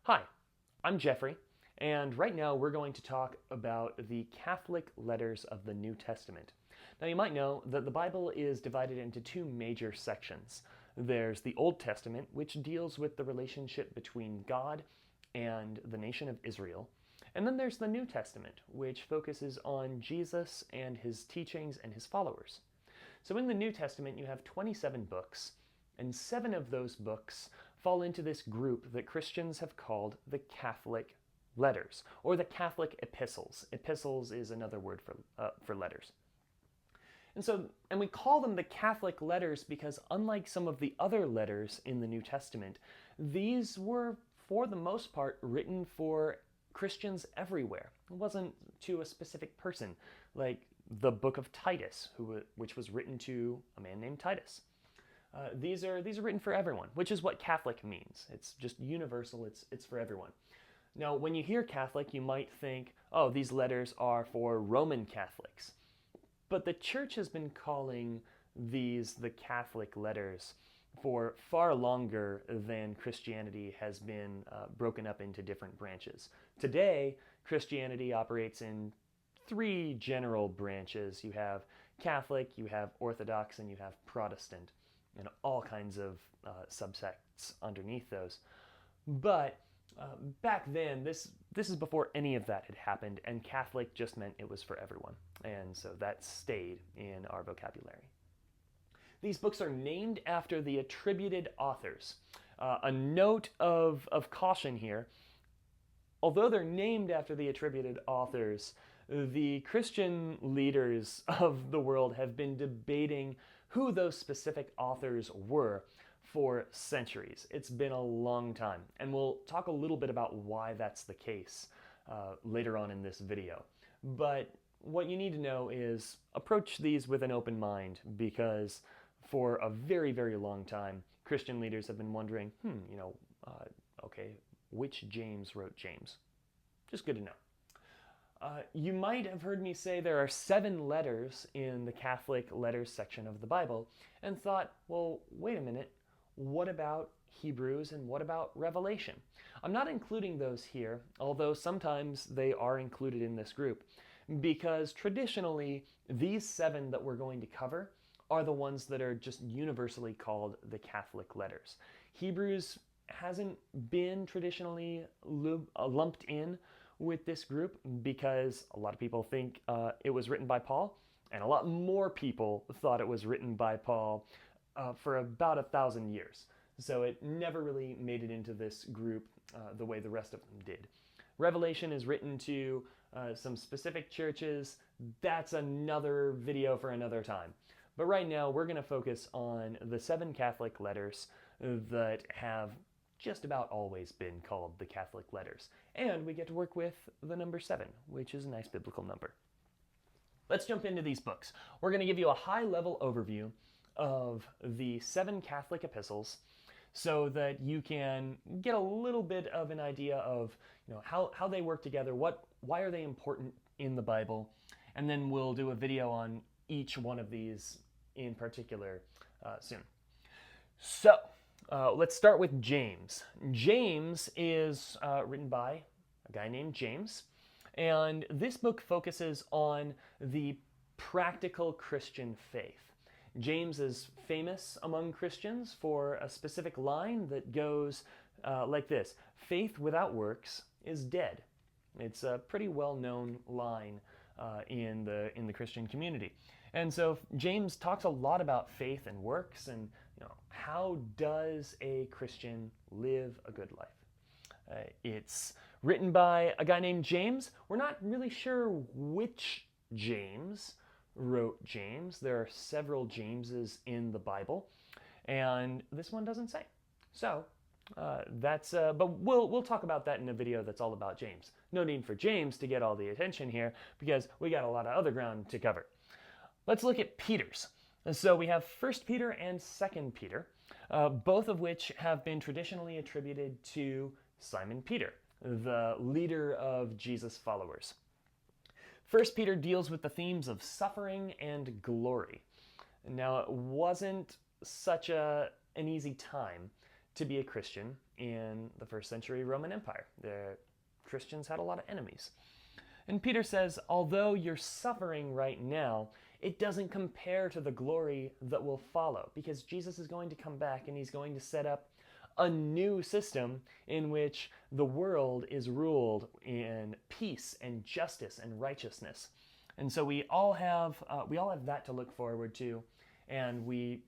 Hi, I'm Jeffrey, and right now we're going to talk about the Catholic letters of the New Testament. Now, you might know that the Bible is divided into two major sections. There's the Old Testament, which deals with the relationship between God and the nation of Israel. And then there's the New Testament, which focuses on Jesus and his teachings and his followers. So in the New Testament, you have 27 books, and 7 of those books fall into this group that Christians have called the Catholic letters, or the Catholic epistles. Epistles is another word for letters. And we call them the Catholic letters because unlike some of the other letters in the New Testament, these were, for the most part, written for Christians everywhere. It wasn't to a specific person, like the book of Titus, which was written to a man named Titus. These are written for everyone, which is what Catholic means. It's just universal. It's for everyone. Now, when you hear Catholic, you might think, oh, these letters are for Roman Catholics. But the Church has been calling these the Catholic letters for far longer than Christianity has been broken up into different branches. Today, Christianity operates in 3 general branches. You have Catholic, you have Orthodox, and you have Protestant, and all kinds of subsects underneath those. But back then, this is before any of that had happened, and Catholic just meant it was for everyone. And so that stayed in our vocabulary. These books are named after the attributed authors. A note of caution here: although they're named after the attributed authors, the Christian leaders of the world have been debating who those specific authors were for centuries. It's been a long time, and we'll talk a little bit about why that's the case later on in this video. But what you need to know is approach these with an open mind, because for a very, very long time, Christian leaders have been wondering, okay, which James wrote James? Just good to know. You might have heard me say there are 7 letters in the Catholic letters section of the Bible, and thought, well, wait a minute, what about Hebrews and what about Revelation? I'm not including those here, although sometimes they are included in this group, because traditionally these 7 that we're going to cover are the ones that are just universally called the Catholic letters. Hebrews hasn't been traditionally lumped in with this group because a lot of people think it was written by Paul, and a lot more people thought it was written by Paul for about 1,000 years. So it never really made it into this group the way the rest of them did. Revelation is written to some specific churches. That's another video for another time. But right now we're going to focus on the 7 Catholic letters that have just about always been called the Catholic letters. And we get to work with the number 7, which is a nice biblical number. Let's jump into these books. We're going to give you a high-level overview of the 7 Catholic epistles so that you can get a little bit of an idea of how they work together, why are they important in the Bible, and then we'll do a video on each one of these in particular soon. So, let's start with James. James is written by a guy named James, and this book focuses on the practical Christian faith. James is famous among Christians for a specific line that goes like this: faith without works is dead. It's a pretty well-known line in the Christian community. And so James talks a lot about faith and works, and how does a Christian live a good life? It's written by a guy named James. We're not really sure which James wrote James. There are several Jameses in the Bible, and this one doesn't say. So but we'll talk about that in a video that's all about James. No need for James to get all the attention here because we got a lot of other ground to cover. Let's look at Peter's. So we have 1 Peter and 2 Peter, both of which have been traditionally attributed to Simon Peter, the leader of Jesus' followers. 1 Peter deals with the themes of suffering and glory. Now, it wasn't such an easy time to be a Christian in the first century Roman Empire. The Christians had a lot of enemies. And Peter says, although you're suffering right now, it doesn't compare to the glory that will follow, because Jesus is going to come back and he's going to set up a new system in which the world is ruled in peace and justice and righteousness. And so we all have that to look forward to, and we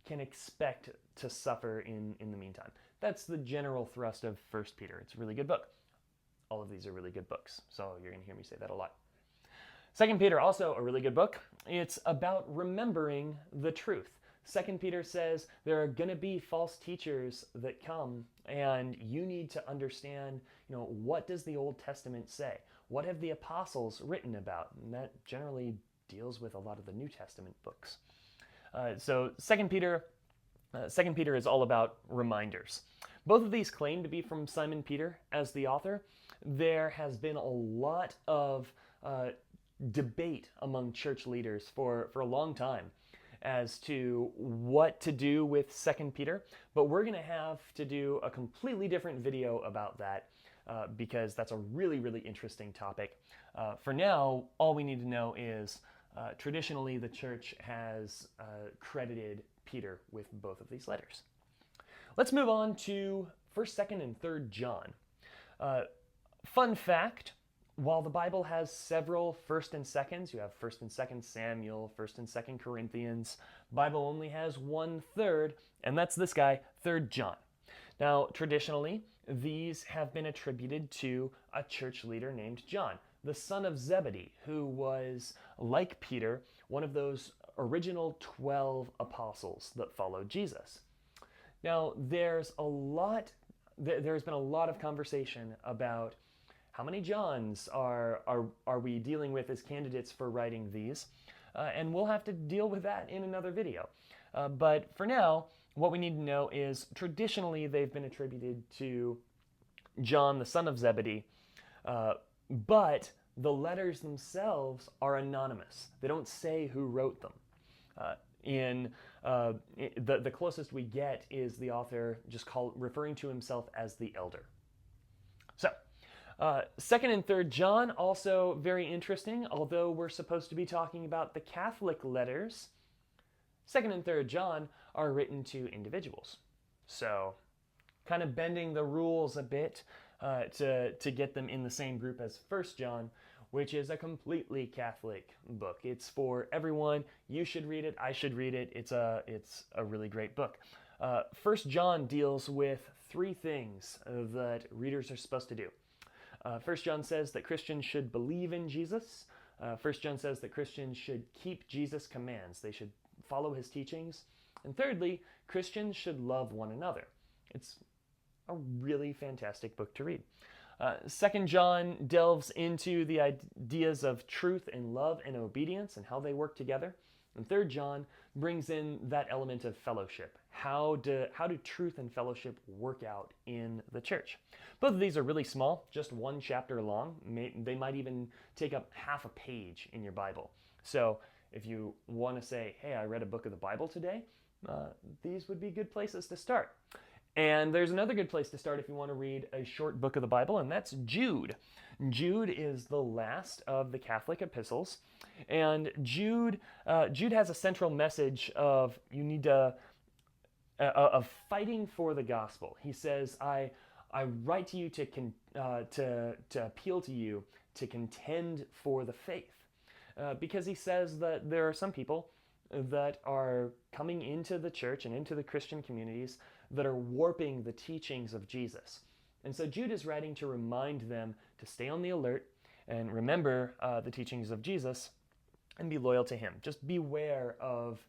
can expect to suffer in the meantime. That's the general thrust of 1 Peter. It's a really good book. All of these are really good books, so you're going to hear me say that a lot. 2 Peter, also a really good book. It's about remembering the truth. 2 Peter says there are going to be false teachers that come, and you need to understand, what does the Old Testament say? What have the apostles written about? And that generally deals with a lot of the New Testament books. So 2 Peter is all about reminders. Both of these claim to be from Simon Peter as the author. There has been a lot of debate among church leaders for a long time as to what to do with 2 Peter, but we're going to have to do a completely different video about that because that's a really, really interesting topic. For now, all we need to know is traditionally the church has credited Peter with both of these letters. Let's move on to 1st, 2nd, and 3rd John. Fun fact, while the Bible has several 1st and 2nds, you have 1st and 2nd Samuel, 1st and 2nd Corinthians, the Bible only has 1/3, and that's this guy, 3rd John. Now, traditionally, these have been attributed to a church leader named John, the son of Zebedee, who was, like Peter, one of those original 12 apostles that followed Jesus. Now, there's been a lot of conversation about how many Johns are we dealing with as candidates for writing these, and we'll have to deal with that in another video. But for now, what we need to know is traditionally they've been attributed to John, the son of Zebedee, but the letters themselves are anonymous. They don't say who wrote them. The closest we get is the author just referring to himself as the elder. So, 2nd and 3rd John, also very interesting, although we're supposed to be talking about the Catholic letters. 2nd and 3rd John are written to individuals. So, kind of bending the rules a bit to get them in the same group as 1st John, which is a completely Catholic book. It's for everyone. You should read it. I should read it. It's a really great book. 1st John deals with 3 things that readers are supposed to do. 1st John says that Christians should believe in Jesus. 1st John says that Christians should keep Jesus' commands. They should follow his teachings. And thirdly, Christians should love one another. It's a really fantastic book to read. 2nd John delves into the ideas of truth and love and obedience and how they work together. And 3rd John brings in that element of fellowship. How do truth and fellowship work out in the church? Both of these are really small, just 1 chapter long. They might even take up half a page in your Bible. So if you want to say, hey, I read a book of the Bible today, these would be good places to start. And there's another good place to start if you want to read a short book of the Bible, and that's Jude. Jude is the last of the Catholic epistles, and Jude has a central message of of fighting for the gospel. He says, I write to you to appeal to you to contend for the faith, because he says that there are some people that are coming into the church and into the Christian communities that are warping the teachings of Jesus. And so Jude is writing to remind them to stay on the alert and remember the teachings of Jesus and be loyal to him. Just beware of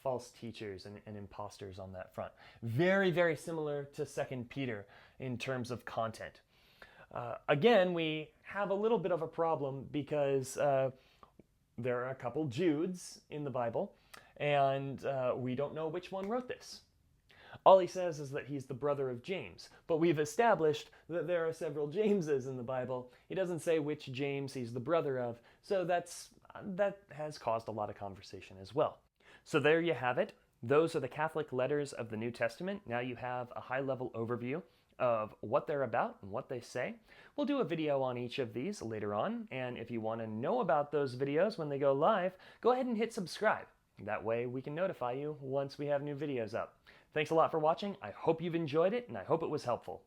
false teachers and imposters on that front. Very, very similar to 2 Peter in terms of content. Again, we have a little bit of a problem because there are a couple Judes in the Bible, and we don't know which one wrote this. All he says is that he's the brother of James, but we've established that there are several Jameses in the Bible. He doesn't say which James he's the brother of, so that has caused a lot of conversation as well. So there you have it. Those are the Catholic letters of the New Testament. Now you have a high-level overview of what they're about and what they say. We'll do a video on each of these later on, and if you want to know about those videos when they go live, go ahead and hit subscribe. That way we can notify you once we have new videos up. Thanks a lot for watching. I hope you've enjoyed it, and I hope it was helpful.